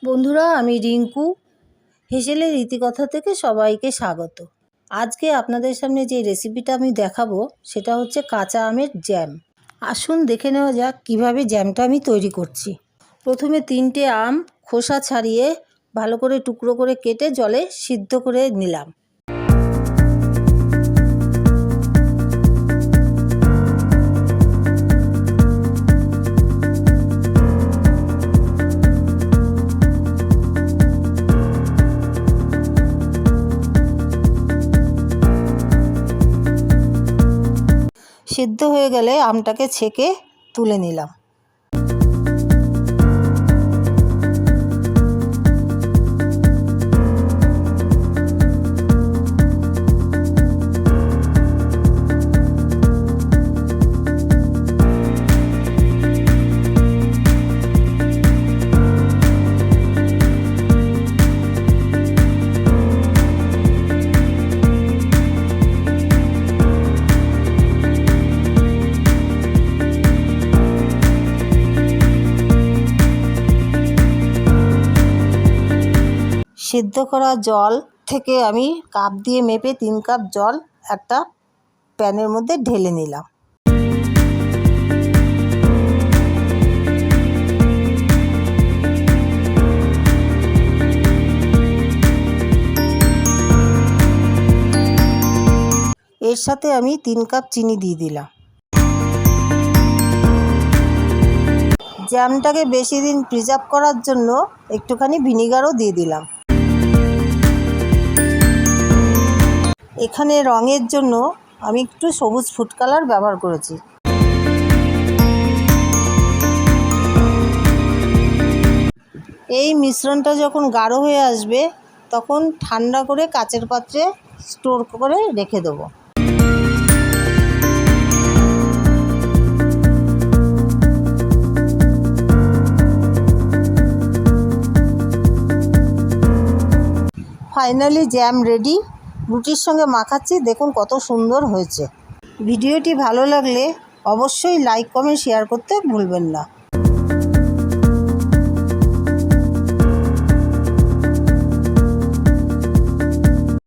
বন্ধুরা, আমি রিঙ্কু হেসেলের রীতিকথা থেকে সবাইকে স্বাগত। আজকে আপনাদের সামনে যে রেসিপিটা আমি দেখাবো সেটা হচ্ছে কাঁচা আমের জ্যাম। আসুন দেখে নেওয়া যাক কিভাবে জ্যামটা আমি তৈরি করছি। প্রথমে 3টে আম খোসা ছাড়িয়ে ভালো করে টুকরো করে কেটে জলে সিদ্ধ করে নিলাম। সিদ্ধ হয়ে গেলে আমটাকে ছেঁকে তুলে নিলাম। সিদ্ধ করা জল থেকে আমি কাপ দিয়ে মেপে 3 কাপ জল একটা প্যানের মধ্যে ঢেলে নিলাম। এর সাথে আমি 3 কাপ চিনি দিয়ে দিলাম। জ্যামটাকে বেশি দিন প্রিজার্ভ করার জন্য একটুখানি ভিনিগারও দিয়ে দিলাম। এখানে রঙের জন্য আমি একটু সবুজ ফুড কালার ব্যবহার করেছি। এই মিশ্রণটা যখন গাঢ় হয়ে আসবে তখন ঠান্ডা করে কাচের পাত্রে স্টোর করে রেখে দেবো। Finally jam ready. রুটির সঙ্গে মাখাচ্ছি, দেখুন কত সুন্দর হয়েছে। ভিডিওটি ভালো লাগলে অবশ্যই লাইক কমেন্ট শেয়ার করতে ভুলবেন না।